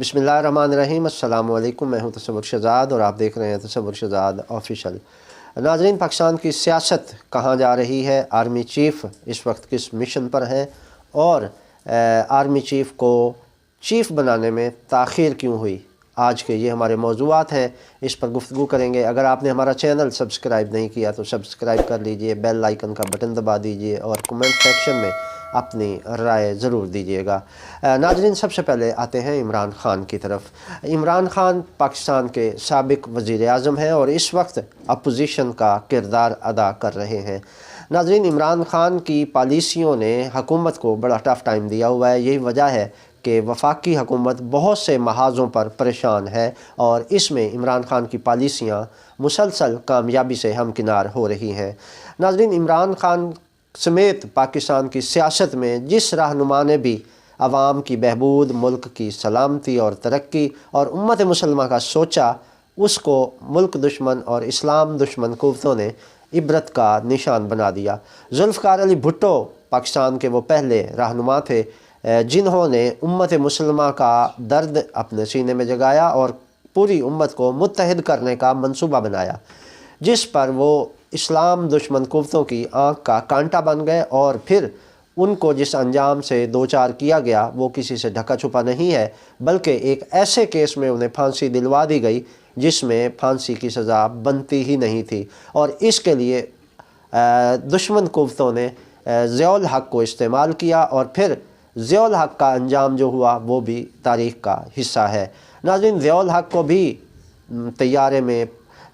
बिस्मिल्लाहिर्रहमानिर्रहीम। अस्सलाम वालेकुम। मैं हूं तसव्वुर शहजाद और आप देख रहे हैं तसव्वुर शहजाद ऑफिशियल। नाज़रीन, पाकिस्तान की सियासत कहाँ जा रही है, आर्मी चीफ़ इस वक्त किस मिशन पर हैं और आर्मी चीफ़ को चीफ़ बनाने में ताख़ीर क्यों हुई, आज के ये हमारे मौज़ूआत हैं, इस पर गुफ्तगू करेंगे। अगर आपने हमारा चैनल सब्सक्राइब नहीं किया तो सब्सक्राइब कर लीजिए, बेल आइकन का बटन दबा दीजिए और कमेंट सेक्शन में अपनी राय ज़रूर दीजिएगा। नाज़रीन, सबसे पहले आते हैं इमरान ख़ान की तरफ। इमरान ख़ान पाकिस्तान के साबिक़ वज़ीर आज़म हैं और इस वक्त अपोजिशन का किरदार अदा कर रहे हैं। नाज़रीन, इमरान ख़ान की पॉलिसियों ने हुकूमत को बड़ा टफ़ टाइम दिया हुआ है। यही वजह है कि वफाकी हुकूमत बहुत से महाज़ों पर परेशान है और इसमें इमरान ख़ान की पॉलिसियाँ मुसलसल कामयाबी से हमकिनार हो रही हैं। नाज़रीन, इमरान ख़ान समेत पाकिस्तान की सियासत में जिस रहनुमा ने भी आवाम की बहबूद, मुल्क की सलामती और तरक्की और उम्मत मुसलमा का सोचा, उसको मुल्क दुश्मन और इस्लाम दुश्मन कुव्वतों ने इबरत का निशान बना दिया। जुल्फ़िकार अली भुट्टो पाकिस्तान के वो पहले रहनुमा थे जिन्होंने उम्मत मुसलमा का दर्द अपने सीने में जगाया और पूरी उम्मत को मुत्तहिद करने का मंसूबा बनाया, जिस पर वो इस्लाम दुश्मन कुव्वतों की आँख का कांटा बन गए और फिर उनको जिस अंजाम से दो चार किया गया वो किसी से ढका छुपा नहीं है, बल्कि एक ऐसे केस में उन्हें फांसी दिलवा दी गई जिसमें फांसी की सज़ा बनती ही नहीं थी। और इसके लिए दुश्मन कुव्वतों ने ज़ियाउल हक़ को इस्तेमाल किया और फिर ज़ियाउल हक़ का अंजाम जो हुआ वो भी तारीख़ का हिस्सा है। नाज़रीन, ज़ियाउल हक़ को भी तैयारे में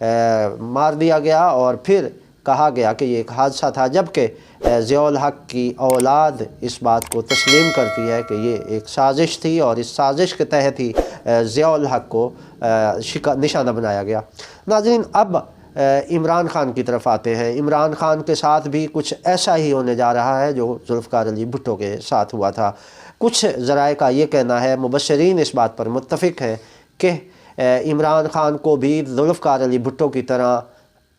मार दिया गया और फिर कहा गया कि ये एक हादसा था, जबकि ज़ियाउल हक़ की औलाद इस बात को तस्लीम करती है कि ये एक साजिश थी और इस साजिश के तहत ही ज़ियाउल हक़ को निशाना बनाया गया। नाज़रीन, अब इमरान ख़ान की तरफ आते हैं। इमरान ख़ान के साथ भी कुछ ऐसा ही होने जा रहा है जो जुल्फ़िकार अली भुट्टो के साथ हुआ था। कुछ ज़राए का ये कहना है, मुबश्शिरीन इस बात पर मुत्तफ़िक़ हैं कि इमरान ख़ान को भी जुल्फ़िकार अली भुट्टो की तरह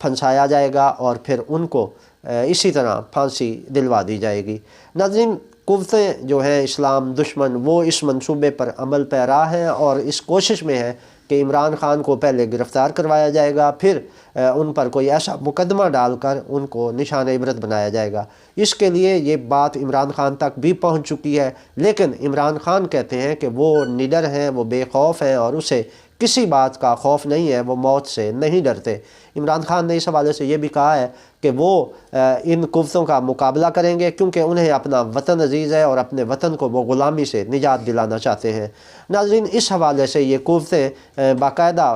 फंसाया जाएगा और फिर उनको इसी तरह फांसी दिलवा दी जाएगी। नाज़रीन, कुव्वतें जो हैं इस्लाम दुश्मन, वो इस मंसूबे पर अमल पैरा हैं और इस कोशिश में है कि इमरान ख़ान को पहले गिरफ़्तार करवाया जाएगा, फिर उन पर कोई ऐसा मुकदमा डालकर उनको निशान इबरत बनाया जाएगा। इसके लिए ये बात इमरान ख़ान तक भी पहुंच चुकी है, लेकिन इमरान ख़ान कहते हैं कि वो निडर हैं, वो बेखौफ हैं और उसे किसी बात का खौफ नहीं है, वो मौत से नहीं डरते। इमरान ख़ान ने इस हवाले से ये भी कहा है कि वो इन कुव्वतों का मुकाबला करेंगे क्योंकि उन्हें अपना वतन अजीज़ है और अपने वतन को वो ग़ुलामी से निजात दिलाना चाहते हैं। नाज़रीन, इस हवाले से ये कुव्वतें बाकायदा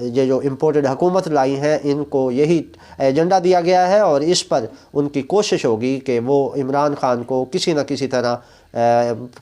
ये जो इम्पोर्टेड हुकूमत लाई हैं, इनको यही एजेंडा दिया गया है और इस पर उनकी कोशिश होगी कि वो इमरान ख़ान को किसी न किसी तरह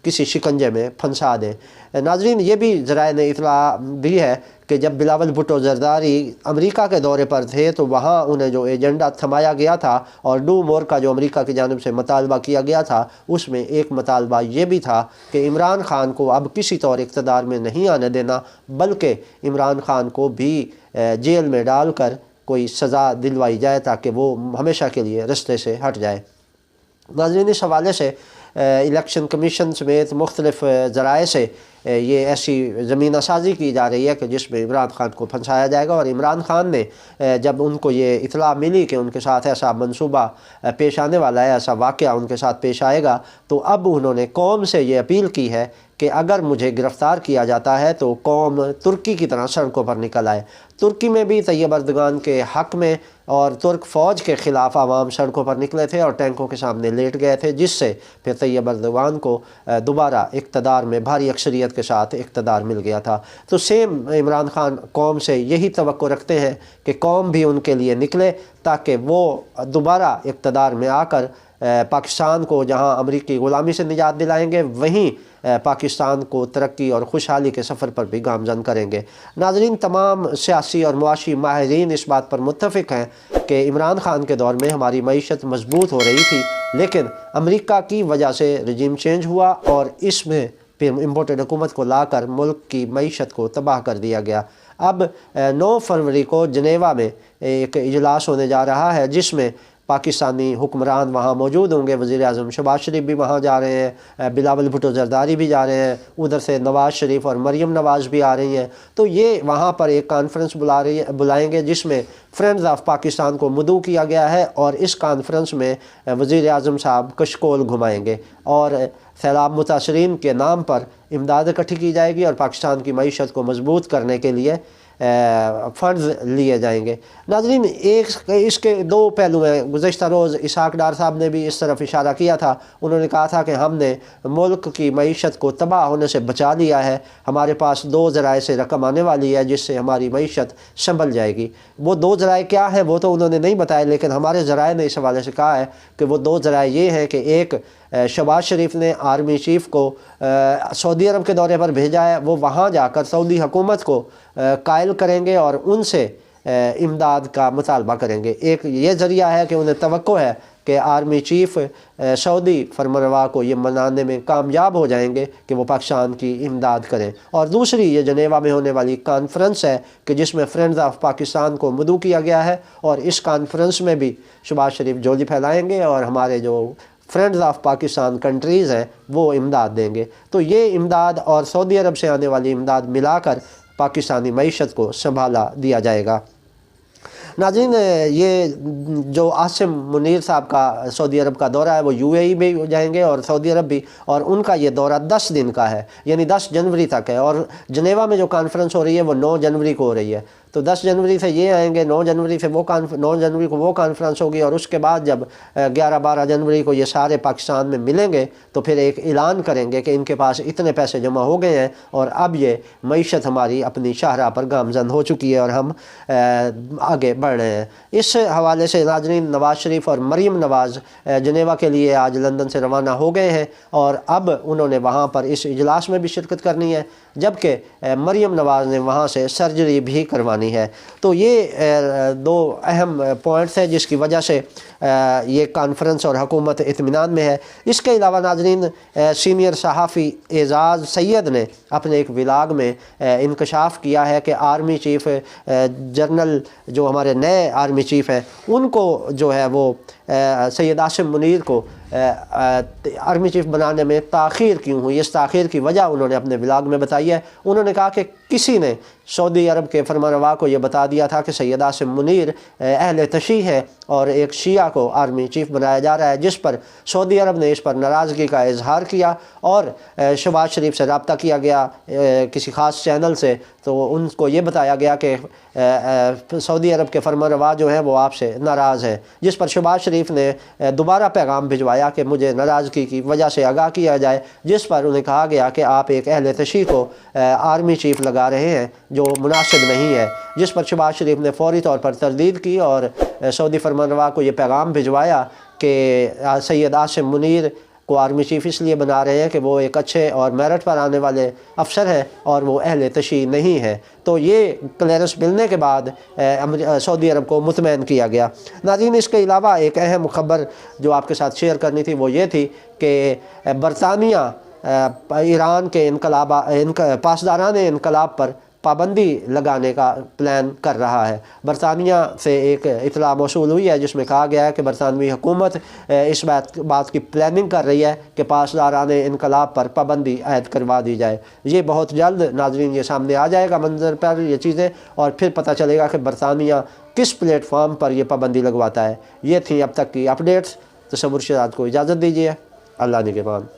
किसी शिकंजे में फंसा दें। नाज़रीन, ये भी ज़राए ने इतला दी है कि जब बिलावल भुट्टो ज़रदारी अमेरिका के दौरे पर थे तो वहाँ उन्हें जो एजेंडा थमाया गया था और डू मोर का जो अमेरिका की जानिब से मुतालबा किया गया था, उसमें एक मुतालबा ये भी था कि इमरान ख़ान को अब किसी तौर इक़्तिदार में नहीं आने देना, बल्कि इमरान ख़ान को भी जेल में डालकर कोई सज़ा दिलवाई जाए ताकि वो हमेशा के लिए रस्ते से हट जाए। नाज़रीन, इस हवाले से इलेक्शन कमीशन समेत मुख्तलिफ़ ज़राए से ये ऐसी ज़मीना साजी की जा रही है कि जिसमें इमरान ख़ान को फंसाया जाएगा। और इमरान ख़ान ने जब उनको ये इतला मिली कि उनके साथ ऐसा मंसूबा पेश आने वाला है, ऐसा वाक़या उनके साथ पेश आएगा, तो अब उन्होंने कौम से ये अपील की है कि अगर मुझे गिरफ़्तार किया जाता है तो कौम तुर्की की तरह सड़कों पर निकल आए। तुर्की में भी तैयब अर्दगान के हक़ में और तुर्क फ़ौज के ख़िलाफ़ आवाम सड़कों पर निकले थे और टैंकों के सामने लेट गए थे, जिससे फिर तैयब अर्दगान को दोबारा इक़्तिदार में भारी अक्सरियत के साथ इक़्तिदार मिल गया था। तो सेम इमरान ख़ान कौम से यही तवक्को रखते हैं कि कौम भी उनके लिए निकले ताकि वो दोबारा इक़्तिदार में आकर पाकिस्तान को जहां अमरीकी ग़ुलामी से निजात दिलाएंगे, वहीं पाकिस्तान को तरक्की और खुशहाली के सफ़र पर भी गामज़न करेंगे। नाज़रीन, तमाम सियासी और मुआशी माहिरीन इस बात पर मुत्तफ़िक़ हैं कि इमरान ख़ान के दौर में हमारी मईशत मजबूत हो रही थी, लेकिन अमरीका की वजह से रजीम चेंज हुआ और इसमें फिर इम्पोर्टेड हुकूमत को लाकर मुल्क की मईशत को तबाह कर दिया गया। अब 9 फरवरी को जनेवा में एक इजलास होने जा रहा है जिसमें पाकिस्तानी हुक्मरान वहाँ मौजूद होंगे। वज़ीर आज़म शहबाज शरीफ भी वहाँ जा रहे हैं, बिलावल भुट्टो ज़रदारी भी जा रहे हैं, उधर से नवाज़ शरीफ और मरीम नवाज़ भी आ रही हैं। तो ये वहाँ पर एक कॉन्फ्रेंस बुलाएंगे जिसमें फ्रेंड्स ऑफ पाकिस्तान को मदऊ किया गया है, और इस कॉन्फ्रेंस में वज़ीर आज़म साहब कशकोल घुमाएंगे और सैलाब मुतासरीन के नाम पर इमदाद इकट्ठी की जाएगी और पाकिस्तान की मईशत को मजबूत करने के लिए फ़ंड्स लिए जाएंगे। नाज़रीन, एक इसके दो पहलू हैं। गुज़श्ता रोज़ इसहाक़ डार साहब ने भी इस तरफ इशारा किया था। उन्होंने कहा था कि हमने मुल्क की मईशत को तबाह होने से बचा लिया है, हमारे पास दो ज़राए से रकम आने वाली है जिससे हमारी मईशत संभल जाएगी। वो दो ज़राए क्या है वो तो उन्होंने नहीं बताया, लेकिन हमारे ज़राए ने इस हवाले से कहा है कि वो दो ज़राए ये हैं कि एक, शहबाज शरीफ ने आर्मी चीफ़ को सऊदी अरब के दौरे पर भेजा है, वो वहाँ जाकर सऊदी हुकूमत को कायल करेंगे और उनसे इमदाद का मुतालबा करेंगे। एक ये ज़रिया है कि उन्हें तवक्को है कि आर्मी चीफ़ सऊदी फरमानरवा को ये मनाने में कामयाब हो जाएंगे कि वो पाकिस्तान की इमदाद करें। और दूसरी ये जनेवा में होने वाली कॉन्फ्रेंस है कि जिसमें फ्रेंड्स ऑफ पाकिस्तान को मदऊ किया गया है, और इस कॉन्फ्रेंस में भी शहबाज शरीफ जोली फैलाएँगे और हमारे जो फ्रेंड्स ऑफ पाकिस्तान कंट्रीज़ हैं वो इमदाद देंगे। तो ये इमदाद और सऊदी अरब से आने वाली इमदाद मिलाकर पाकिस्तानी मईशत को संभाला दिया जाएगा। नाज़रीन, ये जो आसिम मुनीर साहब का सऊदी अरब का दौरा है वो UAE भी जाएंगे और सऊदी अरब भी, और उनका ये दौरा 10 दिन का है, यानी 10 जनवरी तक है। और जनेवा में जो कॉन्फ्रेंस हो रही है वो 9 जनवरी को हो रही है। तो 10 जनवरी से ये आएंगे, 9 जनवरी से 9 जनवरी को वो कॉन्फ्रेंस होगी, और उसके बाद जब 11-12 जनवरी को ये सारे पाकिस्तान में मिलेंगे तो फिर एक ऐलान करेंगे कि इनके पास इतने पैसे जमा हो गए हैं और अब ये मईशत हमारी अपनी शाहराह पर गामजन हो चुकी है और हम आगे बढ़ रहे हैं। इस हवाले से नाज़रीन, नवाज़ शरीफ और मरीम नवाज़ जनेवा के लिए आज लंदन से रवाना हो गए हैं और अब उन्होंने वहाँ पर इस इजलास में भी शिरकत करनी है, जबकि मरीम नवाज़ ने वहाँ से सर्जरी भी करवानी है। तो ये दो अहम पॉइंट्स हैं जिसकी वजह से ये कॉन्फ्रेंस और हुकूमत इत्मीनान में है। इसके अलावा नाज़रीन, सीनियर सहाफ़ी एजाज़ सैयद ने अपने एक व्लॉग में इंकशाफ किया है कि आर्मी चीफ़ जनरल जो हमारे नए आर्मी चीफ़ हैं उनको जो है वो सैयद आसिम मुनीर को आर्मी चीफ़ बनाने में ताख़ीर क्यों हुई, इस ताख़ीर की वजह उन्होंने अपने व्लॉग में बताई है। उन्होंने कहा कि किसी ने सऊदी अरब के फरमानरवा को ये बता दिया था कि सैयद आसिम मुनीर अहले तशी है और एक शिया को आर्मी चीफ़ बनाया जा रहा है, जिस पर सऊदी अरब ने इस पर नाराज़गी का इजहार किया और शहबाज शरीफ से रब्ता किया गया किसी ख़ास चैनल से। तो उनको ये बताया गया कि सऊदी अरब के फरमानरवा जो हैं वो आपसे नाराज़ हैं, जिस पर शहबाज शरीफ ने दोबारा पैगाम भिजवाया कि मुझे नाराज़गी की वजह से आगाह किया जाए, जिस पर उन्हें कहा गया कि आप एक अहले तशी को आर्मी चीफ़ लगा रहे हैं जो मुनासिब नहीं है, जिस पर शहबाज शरीफ ने फौरी तौर पर तरदीद की और सऊदी फरमानरवा को ये पैगाम भिजवाया कि सैयद आसिम मुनीर को आर्मी चीफ़ इसलिए बना रहे हैं कि वो एक अच्छे और मेरिट पर आने वाले अफसर हैं और वो अहले तशी नहीं है। तो ये क्लियरेंस मिलने के बाद सऊदी अरब को मुतमईन किया गया। नाज़रीन, इसके अलावा एक अहम खबर जो आपके साथ शेयर करनी थी वो ये थी कि बरतानिया ईरान के पासदारान इनकलाब पर पाबंदी लगाने का प्लान कर रहा है। बरतानिया से एक इतला मौसूल हुई है जिसमें कहा गया है कि बरतानवी हुकूमत इस बात की प्लानिंग कर रही है कि पासदारान इनकलाब पर पाबंदी आयद करवा दी जाए। ये बहुत जल्द नाज़रीन ये सामने आ जाएगा मंजर पर ये चीज़ें, और फिर पता चलेगा कि बरतानिया किस प्लेटफॉर्म पर यह पाबंदी लगवाता है। ये थी अब तक की अपडेट्स। तसव्वुर शहजाद को इजाज़त दीजिए। अल्लाह निगहबान।